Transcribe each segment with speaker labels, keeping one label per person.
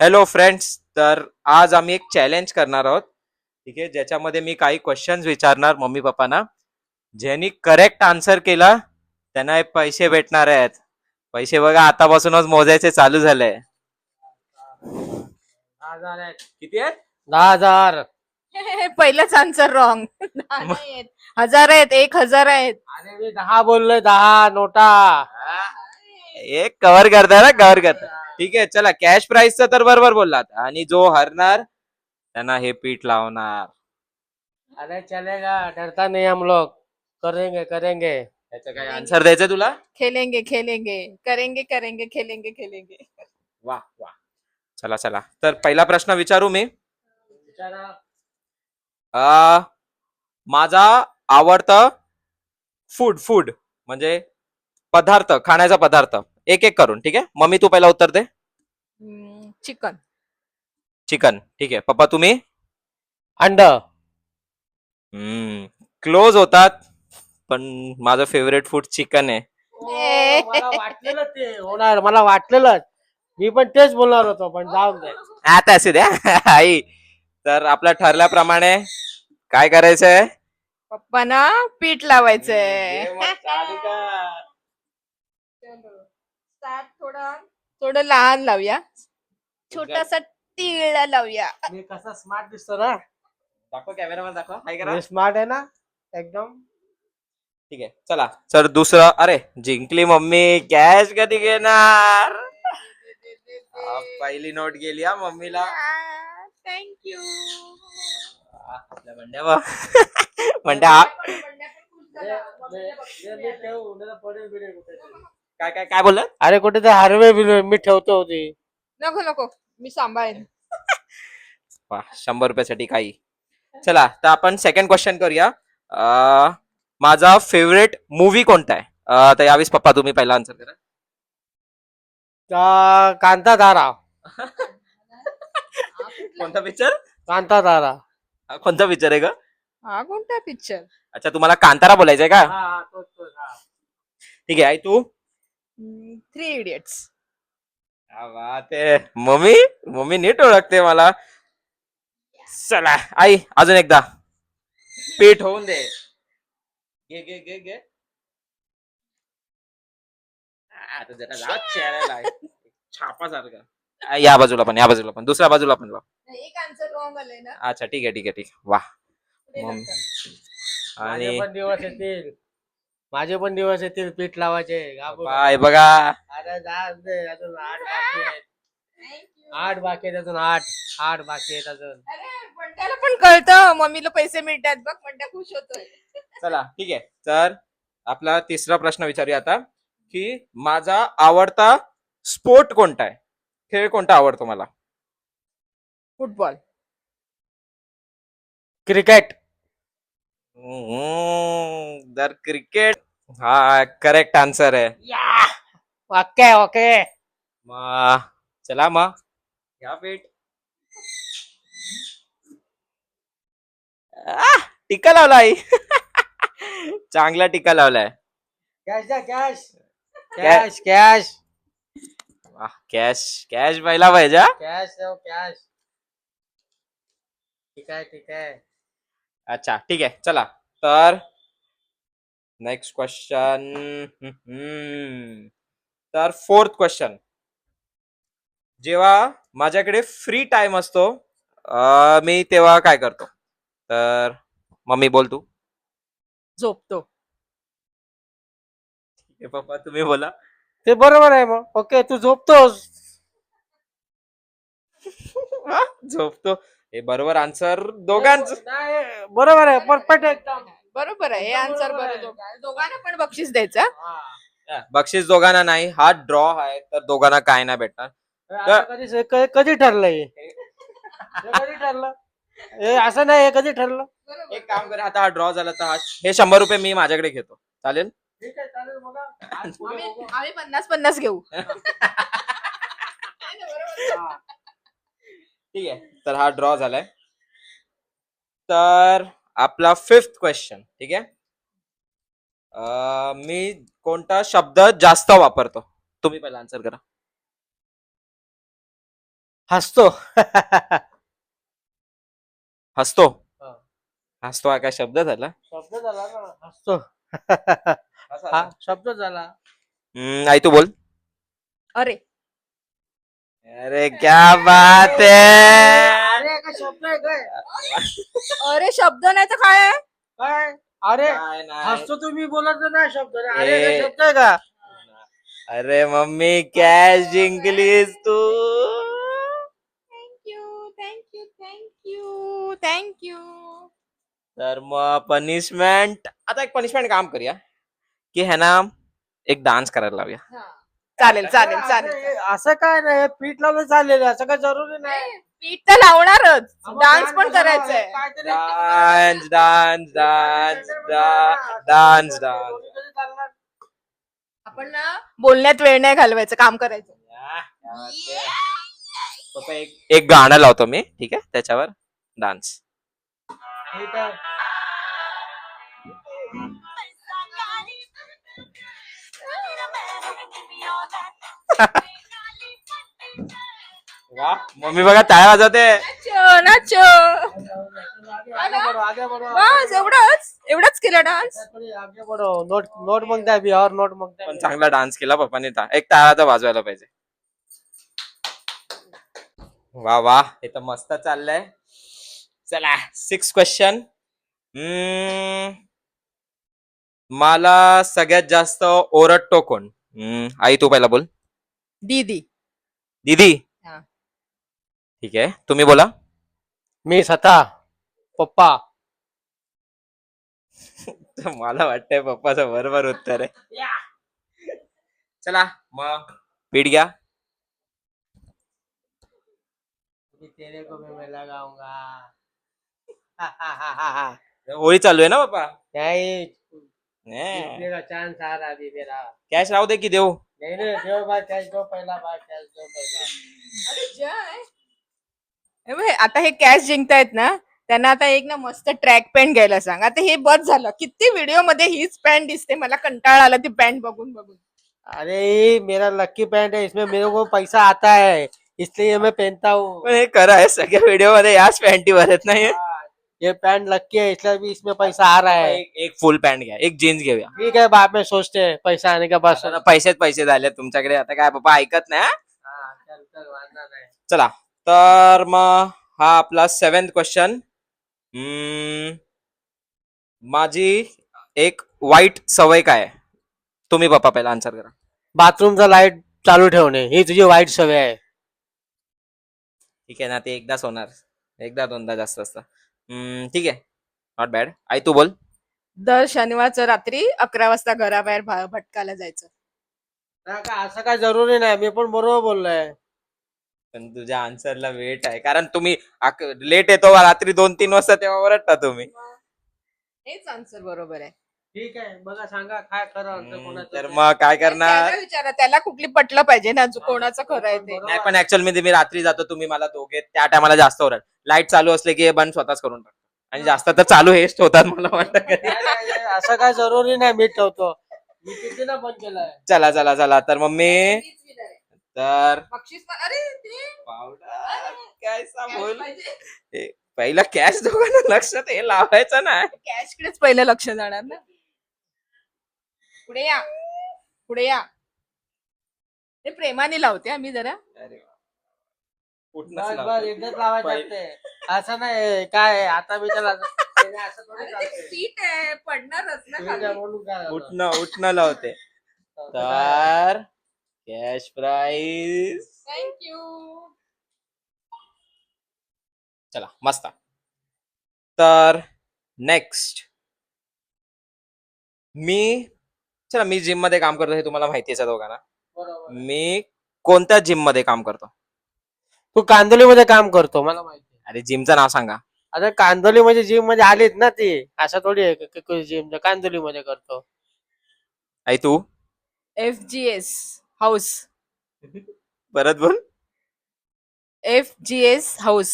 Speaker 1: Hello friends, तर आज आम्ही एक चॅलेंज करणार आहोत. ठीक आहे, ज्याच्यामध्ये मी काही क्वेश्चन्स विचारणार मम्मी पप्पांना. ज्यांनी करेक्ट आन्सर केला त्यांना हे पैसे भेटणार आहेत. पैसे बघा आतापासूनच मोजायचे चालू झाले.
Speaker 2: 10,000 आहेत.
Speaker 1: किती आहेत?
Speaker 2: 10,000.
Speaker 3: पहिलंच आन्सर रॉंग. नाही आहेत, 1000 आहेत, 1000 आहेत.
Speaker 2: अरे मी 10 बोललोय, 10 नोटा.
Speaker 1: एक कव्हर करता ना, कव्हर करता. ठीक आहे, चला कॅश प्राइसचं तर बरोबर बोललात. आणि जो हरणार त्यांना हे पीठ लावणार.
Speaker 2: अरे चलेगा, डरता नहीं हम लोग, करेंगे करेंगे.
Speaker 1: त्याचं काय आन्सर द्यायचं तुला?
Speaker 3: खेलेंगे खेलेंगे, करेंगे करेंगे, खेलेंगे खेलेंगे.
Speaker 1: वा वा, चला चला. तर पहिला प्रश्न विचारू मी.
Speaker 2: विचारा.
Speaker 1: माझा आवडता फूड फूड म्हणजे पदार्थ, खाण्याचा पदार्थ. एक एक करून. ठीक आहे, मम्मी तू पहिला उत्तर दे.
Speaker 3: चिकन.
Speaker 1: चिकन. ठीक आहे, पप्पा तुम्ही?
Speaker 2: अंड.
Speaker 1: क्लोज होतात, पण माझं फेवरेट फूड चिकन आहे.
Speaker 2: मला वाटलेलं ते होणार, मला वाटलेलं. मी पण तेच बोलणार होतो, पण जाऊन दे.
Speaker 1: आता असू द्या. आई, तर आपलं ठरल्याप्रमाणे काय करायचंय?
Speaker 3: पप्पांना पीठ लावायचंय. थोडं लहान लावूया, छोटासा तीळ लावूया.
Speaker 2: मी कसा स्मार्ट दिसतो ना.
Speaker 1: दाखव कॅमेरामध्ये, दाखव. हाय करा.
Speaker 2: मी स्मार्ट आहे ना एकदम.
Speaker 1: ठीक आहे, चला. तर दुसरं. अरे जिंकली मम्मी. कॅश कधी घेणार? पहिली नोट गेली हा मम्मीला.
Speaker 3: थँक्यू.
Speaker 1: आपल्या बंड्या बा. बंड्या काय काय काय बोलत?
Speaker 2: अरे कुठे ते हरवे बिरवे मी ठेवतो होती.
Speaker 3: नको नको, मी सांभाळेन.
Speaker 1: 100 रुपयासाठी काही. चला, तर आपण सेकंड क्वेश्चन करूया. माझा फेवरेट मूवी कोणता आहे? तर यावेळेस पप्पा तुम्ही पहिला आन्सर करा.
Speaker 2: कांताधारा.
Speaker 1: कोणता पिक्चर?
Speaker 2: कांताधारा.
Speaker 1: कोणता पिक्चर आहे ग?
Speaker 3: हा कोणता पिक्चर?
Speaker 1: अच्छा, तुम्हाला कांतारा बोलायचंय का?
Speaker 2: हा, तोच, हा.
Speaker 1: ठीक आहे, आई तू?
Speaker 3: 3 इडियट्स.
Speaker 1: ते मम्मी मम्मी नीट ओळखते मला. चला आई, अजून एकदा पीठ होऊन दे. घे घे घे घे. आता जरा लाव चेहऱ्याला. छापासारखा. या बाजूला पण, या बाजूला पण, दुसऱ्या बाजूला पण लाव.
Speaker 3: एक आन्सर रॉंग आलंय ना.
Speaker 1: अच्छा, ठीक आहे ठीक आहे ठीक आहे. वा. मम्मी.
Speaker 2: माझे
Speaker 1: आणि
Speaker 2: पण दिवस येतील. माझे पण दिवस येतील पीठ लावायचे. घाबरू नका.
Speaker 1: बाय बघा.
Speaker 2: अरे जा दे, अजून 8 बाकी आहेत. 8 बाकी आहेत अजून. 8 बाकी आहेत अजून.
Speaker 3: अरे बंट्याला पण कळतं मम्मीला पैसे मिळतात बघ, बंट्या खुश होतोय.
Speaker 1: चला ठीक आहे, तर आपला तिसरा प्रश्न विचारूया आता, की माझा आवडता स्पोर्ट कोणता आहे? खेळ कोणता आवडतो मला?
Speaker 3: फुटबॉल.
Speaker 2: क्रिकेट.
Speaker 1: तर क्रिकेट हा करेक्ट आन्सर आहे.
Speaker 2: Okay okay.
Speaker 1: मग चला, मग घ्या पीठ. टिका लावला आई. चांगला टिका लावलाय.
Speaker 2: कॅश द्या, cash cash cash
Speaker 1: cash cash पहिला पाहिजे हा?
Speaker 2: कॅश देऊ, कॅश. ठीक आहे ठीक आहे.
Speaker 1: अच्छा ठीक आहे, चला. तर नेक्स्ट क्वेश्चन. तर फोर्थ क्वेश्चन. जेव्हा माझ्याकडे फ्री टाइम असतो, मी तेव्हा काय करतो? तर मम्मी बोल तू.
Speaker 3: झोपतो.
Speaker 1: हे पप्पा तुम्ही बोला.
Speaker 2: ते बरोबर आहे मग. ओके, तू झोपतोस.
Speaker 1: झोपतो. हे बरोबर आन्सर दोघांच.
Speaker 2: नाही, बरोबर आहे, परफेक्ट एकदम.
Speaker 3: बरोबर आहे, हे आन्सर
Speaker 2: बरोबर आहे.
Speaker 3: बरोबर. दोघांना पण बक्षीस द्यायचं.
Speaker 1: बक्षीस दोघांना नाही, हा ड्रॉ आहे, तर दोघांना काय नाही भेटणार.
Speaker 2: आता कधी ठरलंय हे? हे कधी ठरलं? हे असं नाही, हे कधी ठरलं?
Speaker 1: एक काम करा, आता हा ड्रॉ झाला तर हे 100 रुपये मी माझ्याकडे घेतो, चालेल?
Speaker 2: ठीक आहे, चालेल बघा. आज पुढे बघू.
Speaker 3: आम्ही 50-50 घेऊ.
Speaker 2: हा.
Speaker 1: ठीक आहे, तर हा ड्रॉ झालाय. तर आपला फिफ्थ क्वेश्चन. ठीक आहे. मी कोणता शब्द जास्त वापरतो? तुम्ही पहिला आन्सर करा.
Speaker 2: हसतो.
Speaker 1: हसतो.
Speaker 2: हा.
Speaker 1: हसतो हा काय शब्द झाला?
Speaker 2: शब्द झाला ना, हसतो. हा शब्द झाला.
Speaker 1: आई तू बोल.
Speaker 3: अरे
Speaker 1: अरे क्या बात है.
Speaker 2: अरे काय शब्द आहे काय?
Speaker 3: अरे शब्द नाही तर काय आहे?
Speaker 2: काय अरे
Speaker 1: काय नाही.
Speaker 2: हसतो तुम्ही बोलत नाही शब्द रे. अरे
Speaker 1: ए.
Speaker 2: काय शब्द आहे का?
Speaker 1: अरे मम्मी कॅश जिंकलीस तू.
Speaker 3: थँक्यू.
Speaker 1: तर मग पनिशमेंट, आता एक पनिशमेंट काम करूया की है ना एक डान्स करायला लावूया.
Speaker 3: चालेल.
Speaker 2: असं काय नाही, पीठ लावलं चालेल, असं काय जरुरी नाही.
Speaker 3: पीठ तर लावणारच, डान्स पण करायचंय.
Speaker 1: Dance dance dance dance dance.
Speaker 3: आपण ना बोलण्यात वेळ नाही घालवायचं, काम करायचं.
Speaker 1: पप्पा एक गाणं लावतो मी, ठीक आहे, त्याच्यावर डान्स.
Speaker 2: ठीक आहे.
Speaker 1: वा मम्मी बघा टाळ्या वाजवते.
Speaker 3: नाचो.
Speaker 2: आगे बढ़ो.
Speaker 3: बस एवढंच केलं डान्स.
Speaker 2: आगे बढ़ो. नोट नोट मांगता है अभी और नोट मांगता
Speaker 1: पण
Speaker 2: है.
Speaker 1: चांगला डान्स केला पप्पाने. एक टाळा तर वाजवायला पाहिजे. वा वा हे तर मस्त चाललंय. चला 6 क्वेश्चन. मला सगळ्यात जास्त ओरडतो कोण? आई तू पहिला बोल.
Speaker 3: दीदी.
Speaker 1: दीदी.
Speaker 3: हा.
Speaker 1: ठीक आहे तुम्ही बोला.
Speaker 2: मी स्वतः पप्पा.
Speaker 1: मला वाटतंय पप्पाचं बरोबर उत्तर आहे. चला मग पीठ घ्या.
Speaker 2: तेरे को मैं लगाऊंगा.
Speaker 1: होळी चालू आहे ना पप्पा.
Speaker 2: नहीं जीतने का चांस आ रहा अभी मेरा.
Speaker 1: कॅश राहू दे की देऊ.
Speaker 2: नहीं दो बार कैच दो पहला बार कैच दो पहला.
Speaker 3: हे बघ, आता हे कॅश जिंकतायत ना, त्यांना आता एक ना मस्त ट्रॅक पॅन्ट घ्यायला सांग. आता हे बस झालं, किती व्हिडिओ मध्ये हीच पॅन्ट दिसते, मला कंटाळा आला ती पॅन्ट बघून.
Speaker 2: अरे ये मेरा लकी पैंट है, इसमें मेरे को पैसा आता है इसलिए मैं पहनता हूँ.
Speaker 1: पण हे खरं आहे सगळ्या व्हिडिओ मध्ये याच पॅन्टीवर आहेत ना हे.
Speaker 2: हाँ, ये पैंट लकी है इसलिए भी इसमें पैसा आ रहा है.
Speaker 1: एक फुल पॅन्ट घ्या, एक जीन्स घेऊया.
Speaker 2: ठीक है बाद में सोचते हैं पैसा आने का बस.
Speaker 1: आता पैसे झाले तुमच्याकडे, आता काय पप्पा ऐकत नाही हा?
Speaker 2: हाँ, चल चल वांधा नाही.
Speaker 1: चला तर मग हा आपला 7th क्वेश्चन. माझी एक वाईट सवय काय आहे? तुम्ही पप्पा पहिला आन्सर करा.
Speaker 2: बाथरूमचा लाईट चालू ठेवणे ही तुझी वाईट सवय आहे.
Speaker 1: ठीक आहे ना, ते एकदाच होणार, एकदा दोनदा जास्त असतं. ठीक आहे, नॉट बॅड. आई तू बोल.
Speaker 3: दर शनिवारचं रात्री 11 वाजता घराबाहेर भटकायला जायचं.
Speaker 2: असं काय जरुरी नाही, मी पण बरोबर बोललोय.
Speaker 1: पण तुझ्या आन्सरला वेट आहे, कारण तुम्ही लेट येतो रात्री 2-3 वाजता, तेव्हा ओरडता तुम्ही.
Speaker 3: हेच आन्सर बरोबर आहे.
Speaker 2: ठीक आहे बघा सांगा काय खरं
Speaker 1: तर मग काय करणार?
Speaker 3: त्याला विचारा, त्याला कुठली पटलं पाहिजे ना, कोणाचं खरं आहे ते.
Speaker 1: नाही पण ऍक्च्युअल मध्ये मी रात्री जातो, तुम्ही मला दोघे त्या टायमाला जास्त ओरड. लाईट चालू असले की हे बंद स्वतःच करून टाकतो, आणि जास्त तर चालू हेच होतात मला वाटतं कधी.
Speaker 2: असं काय जरुरी नाही, मी ठेवतो. मी कितीला बंद केलाय.
Speaker 1: चला तर मम्मी तर
Speaker 3: बक्षीस पण- अरे ते
Speaker 1: पावडर काय बोल. पहिला कॅश दोघांना लक्षात हे लावायचं ना.
Speaker 3: कॅश कडेच पहिलं लक्ष जाणार ना. पुढे या. ते प्रेमाने लावते आम्ही जरा.
Speaker 1: अरे वा.
Speaker 2: बस
Speaker 1: कुठनंच
Speaker 2: बस
Speaker 1: लावतो.
Speaker 2: एकदाच लावायचं
Speaker 1: पहिले-
Speaker 2: असते. असं नाही काय आहे, आता मी त्याला असं थोडी
Speaker 3: अरे ते
Speaker 2: चालतंय.
Speaker 3: पीठ आहे, पडणारच ना
Speaker 2: ठीक
Speaker 3: खाली.
Speaker 2: आहे, बोलू काय आता.
Speaker 1: उठणं लावते. तर कॅश प्राइस.
Speaker 3: थँक्यू.
Speaker 1: चला मस्त. तर नेक्स्ट मी जिम मध्ये काम करतो, हे तुम्हाला माहिती आहे दोघांना.
Speaker 2: बरोबर.
Speaker 1: मी कोणत्या जिम मध्ये काम करतो?
Speaker 2: तू कांदोलीमध्ये काम करतो मला माहिती आहे.
Speaker 1: अरे जिमचं नाव सांगा.
Speaker 2: आता कांदोली म्हणजे जिम मध्ये आलीत ना ती, असं थोडी आहे जिम कांदोलीमध्ये करतो.
Speaker 1: आई तू
Speaker 3: FGS हाऊस.
Speaker 1: परत बोल.
Speaker 3: FGS house.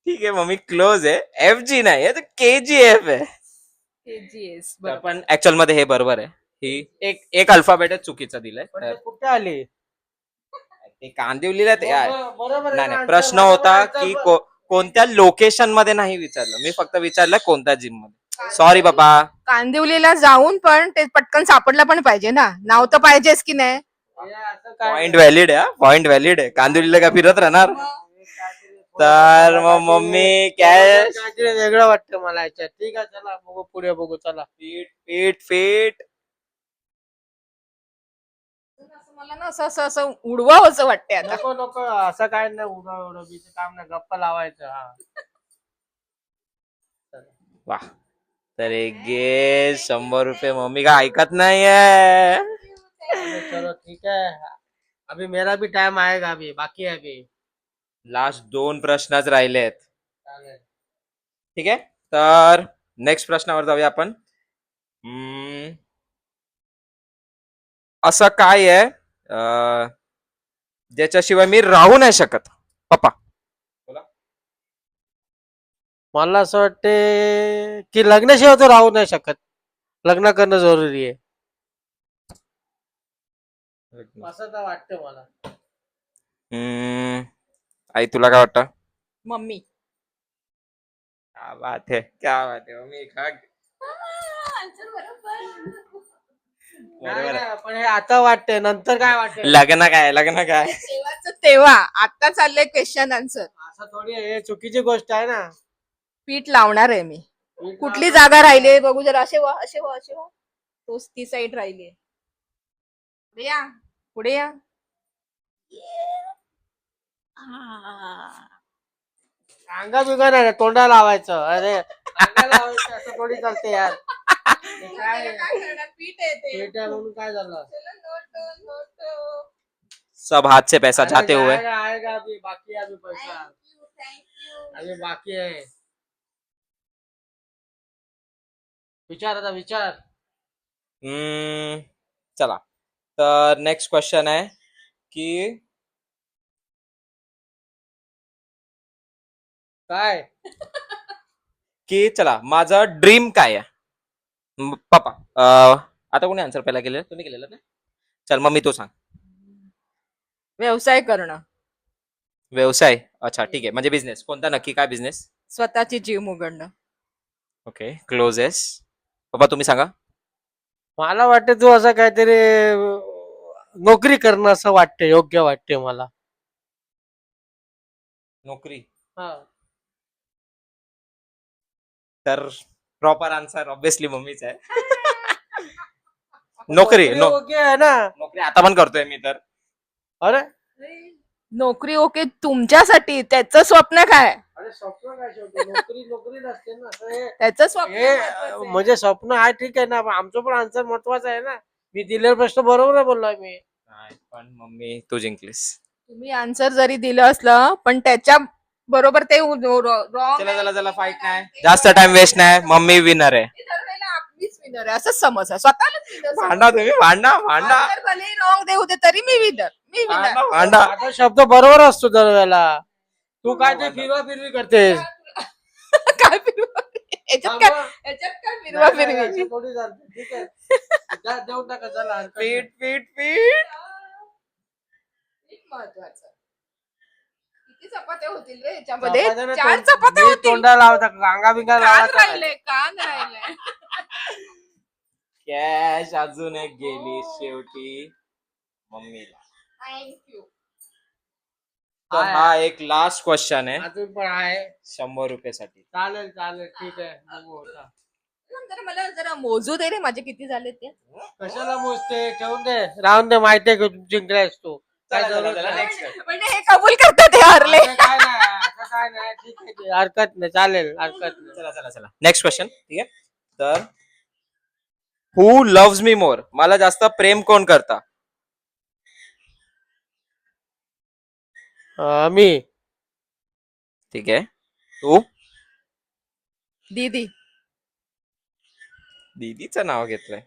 Speaker 1: ठीक आहे मम्मी क्लोज आहे. FG नाही आहे, तर KGF आहे.
Speaker 3: FGS
Speaker 1: तर पण ऍक्च्युअल मध्ये हे बरोबर आहे. ही एक अल्फाबेट चुकीचं दिलंय.
Speaker 2: पण ते कुठे आली?
Speaker 1: ते कांदिवलीला
Speaker 2: बरोबर आहे
Speaker 1: नाही
Speaker 2: ना,
Speaker 1: नाही
Speaker 2: answer
Speaker 1: प्रश्न
Speaker 2: बरोबर
Speaker 1: होता
Speaker 2: answer
Speaker 1: की
Speaker 2: बरोबर.
Speaker 1: कोणत्या लोकेशन मध्ये नाही विचारलं मी फक्त विचारलं कोणत्या जिम मध्ये सॉरी बाबा
Speaker 3: कांदिवलीला जाऊन पण ते पटकन सापडलं पण पाहिजे ना, नाव तर पाहिजेच की नाही.
Speaker 2: हे असं काय
Speaker 1: पॉइंट व्हॅलिड आहे पॉइंट व्हॅलिड आहे कांदिवलीला काय फिरत राहणार तर मग मम्मी कॅश
Speaker 2: काहीतरी वेगळं वाटतं मला याच्यात. ठीक आहे, चला बघू, पुढे बघू, चला.
Speaker 1: फीट फीट फीट
Speaker 3: असं मला ना असं असं असं उडवावं असं वाटतंय आता.
Speaker 2: नको नको, असं काय नाही, उडव बीचं काम नाही, गप्पा लावायचं. हा,
Speaker 1: वा तर एक गे 100 रुपये मम्मी का ऐकत नाहीये
Speaker 2: चलो ठीक है, अभी मेरा भी टाइम आएगा, अभी बाकी है अभी.
Speaker 1: लास्ट 2 प्रश्नच राहिलेत
Speaker 2: चालेल.
Speaker 1: ठीक आहे तर नेक्स्ट प्रश्नावर जाऊया आपण असं काय आहे ज्याच्याशिवाय मी राहू नाही शकत पप्पा
Speaker 2: मला असं वाटते की लग्नाशिवाय तो राहू नाही शकत. लग्न करणं जरुरी आहे असं तर वाटतं मला.
Speaker 1: आई तुला काय वाटतं
Speaker 3: मम्मी.
Speaker 1: क्या बात है मम्मी बरोबर आहे.
Speaker 2: पण हे आता वाटतंय, नंतर काय वाटतं?
Speaker 1: लग्न काय
Speaker 3: तेव्हाच तेव्हा आता चाललंय क्वेश्चन आन्सर.
Speaker 2: असं थोडी आहे, हे चुकीची गोष्ट आहे ना.
Speaker 3: पीठ लावणार आहे मी. कुठली जागा राहिली आहे बघू जरा. असे वा असे वा असे वा. तोच ती साईड राहिली आहे. पुढे या पुढे या.
Speaker 2: अंगा बिगा नाही, तोंडा लावायचं. अरे अंगा लावायचं असं थोडी चालते यार. हे काय आहे?
Speaker 3: काय करणार? पीठ आहे ते.
Speaker 2: पेट आहे म्हणून काय झालं?
Speaker 3: चला, नोट, नोट.
Speaker 1: सब हाथ से पैसा जाते हुए
Speaker 2: आएगा आएगा, अभी बाकी है, अभी पैसा
Speaker 3: Thank you.
Speaker 2: अभी बाकी है. विचार आता विचार.
Speaker 1: चला तर नेक्स्ट क्वेश्चन आहे की
Speaker 2: काय
Speaker 1: की चला माझं ड्रीम काय आहे पप्पा आता कोणी आन्सर पहिला केलेलं तुम्ही केलेलं ना चल मग मी तो सांग
Speaker 3: व्यवसाय करणं.
Speaker 1: व्यवसाय अच्छा ठीक आहे म्हणजे बिझनेस कोणता नक्की काय बिझनेस
Speaker 3: स्वतःची जिम उघडणं.
Speaker 1: ओके क्लोजेस पप्पा तुम्ही सांगा
Speaker 2: मला वाटते तू असं काहीतरी नोकरी करणं असं वाटते, योग्य वाटते मला.
Speaker 1: नोकरी
Speaker 2: हा.
Speaker 1: तर प्रॉपर आन्सर ऑब्विसली मम्मीच आहे नोकरी
Speaker 2: ओके आहे ना.
Speaker 1: नोकरी आता पण करतोय मी तर
Speaker 2: अरे
Speaker 3: नोकरी ओके तुमच्यासाठी. त्याचं स्वप्न काय?
Speaker 2: अरे स्वप्न काय शेवटी, नोकरी नोकरी नसते ना. तर
Speaker 3: त्याचं स्वप्न
Speaker 2: हे
Speaker 3: महत्वाचं आहे.
Speaker 2: म्हणजे स्वप्न आहे, ठीक आहे ना, पण आमचं पण आन्सर महत्वाचं आहे ना. मी दिलेला प्रश्न बरोबर आहे बोललोय मी.
Speaker 1: नाही, पण मम्मी तू जिंकलीस
Speaker 3: तुम्ही आन्सर जरी दिलं असलं पण त्याच्या बरोबर ते रॉंग.
Speaker 1: चला फाईट नाही जास्त टाइम वेस्ट नाही मम्मी विनर आहे
Speaker 3: आपलीच विनर आहे असं समज. स्वतःलाच winner समज.
Speaker 1: भांडा तुम्ही भांडा
Speaker 3: Answer भलेही रॉंग देऊ दे तरी मी विनर. मी विनर.
Speaker 1: भांडा
Speaker 2: माझा शब्द बरोबर असतो दरवेळेला. तू काय ते फिरवा फिरवी करतेस.
Speaker 3: काय फिरवा याच्यात काय फिरवा
Speaker 2: नाही,
Speaker 3: फिरवी.
Speaker 2: असं थोडी चालते. ठीक आहे, देऊन टाका, चला, हरकत नाही.
Speaker 1: पीठ पीठ पीठ
Speaker 3: महत्वाचं. किती चपात्या होतील रे याच्यामध्ये?
Speaker 2: चपात्या ना
Speaker 3: 4 चपात्या
Speaker 2: मी
Speaker 3: होतील.
Speaker 2: तोंडा लावता, अंगा बिंगा
Speaker 3: कान
Speaker 2: लावता.
Speaker 3: राहिले कान राहिले.
Speaker 1: कॅश अजून एक गेली शेवटी मम्मीला
Speaker 3: थँक्यू.
Speaker 1: तर हा एक लास्ट क्वेश्चन आहे
Speaker 2: अजून पण आहे.
Speaker 1: 100 रुपये साठी
Speaker 2: चालेल चालेल, ठीक आहे, बघू आता.
Speaker 3: नंतर मला जरा मोजू दे रे माझे किती झाले ते.
Speaker 2: कशाला मोजते, ठेवून दे, राहून दे. माहितीये की तू जिंकलायस तू. काय
Speaker 1: चला,
Speaker 2: जरूरत
Speaker 1: चला,
Speaker 2: नाही.
Speaker 1: next.
Speaker 3: म्हणजे हे कबूल करतात हे हरले.
Speaker 2: असं काय नाही, असं काय नाही, ठीक आहे, ठीक आहे, हरकत नाही, चालेल, हरकत नाही.
Speaker 1: चला नेक्स्ट क्वेश्चन ठीक आहे तर हु लव्स मी मोर मला जास्त प्रेम कोण करता
Speaker 2: मी
Speaker 1: ठीक आहे तू
Speaker 3: दीदी.
Speaker 1: दीदीचं नाव घेतलंय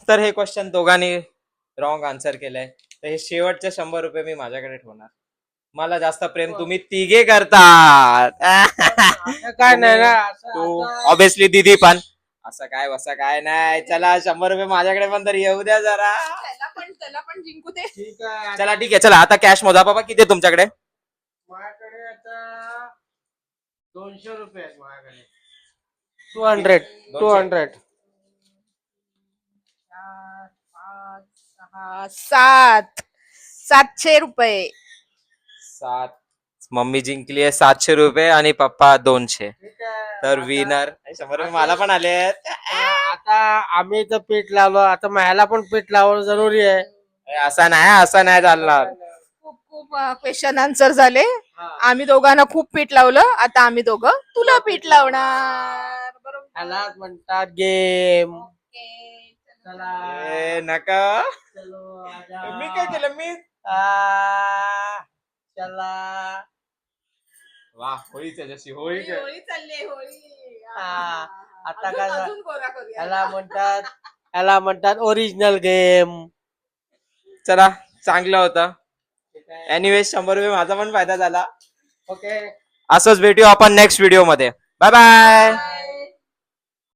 Speaker 1: तर हे क्वेश्चन दोघांनी रॉंग आन्सर केलंय तर हे शेवटचे 100 रुपये मी माझ्याकडे ठेवणार मला जास्त प्रेम तुम्ही तिघे करतात
Speaker 2: असं काय नाही ना,
Speaker 1: तू
Speaker 2: असं-
Speaker 1: ऑब्विसली दीदी पण असं काय वसा काय नाही. चला 100 रुपये माझ्याकडे पण तर येऊ द्या जरा.
Speaker 3: त्याला पण जिंकू दे.
Speaker 2: ठीक आहे.
Speaker 1: चला ठीक आहे, चला आता कॅश मोजा. बाबा किती आहे तुमच्याकडे?
Speaker 2: माझ्याकडे आता 200 रुपये आहेत माझ्याकडे. 200.
Speaker 3: 700 रुपये.
Speaker 1: 7. मम्मी जिंकली आहे 700 रुपये आणि पप्पा 200.
Speaker 2: ठीक आहे.
Speaker 1: तर विनर 100 रुपये मला पण आले आहेत.
Speaker 2: आता आम्ही तर पीठ लावलो, आता ह्याला पण पीठ लावणं जरुरी आहे.
Speaker 1: असं नाही चालणार.
Speaker 3: खूप खूप क्वेश्चन आन्सर झाले.
Speaker 2: हा.
Speaker 3: आम्ही दोघांना खूप पीठ लावलं. आता आम्ही दोघं तुला पीठ लावणार. बरोबर.
Speaker 2: ह्यालाच म्हणतात गेम. चला
Speaker 1: नका.
Speaker 2: चलो, आजा.
Speaker 1: मी काय केलं मी?
Speaker 2: चला.
Speaker 1: वा, होळीच्या जशी होळी.
Speaker 3: होळी चालली, होळी.
Speaker 2: हा. आता
Speaker 3: अजून-
Speaker 2: काय
Speaker 3: अजून गोरा करूया.
Speaker 2: ह्याला म्हणतात ओरिजिनल गेम.
Speaker 1: चला चांगलं होतं. एनिवे 100 रुपये माझा पण फायदा झाला.
Speaker 2: ओके.
Speaker 1: असंच भेटू आपण नेक्स्ट व्हिडिओ मध्ये. Bye bye.
Speaker 3: Bye.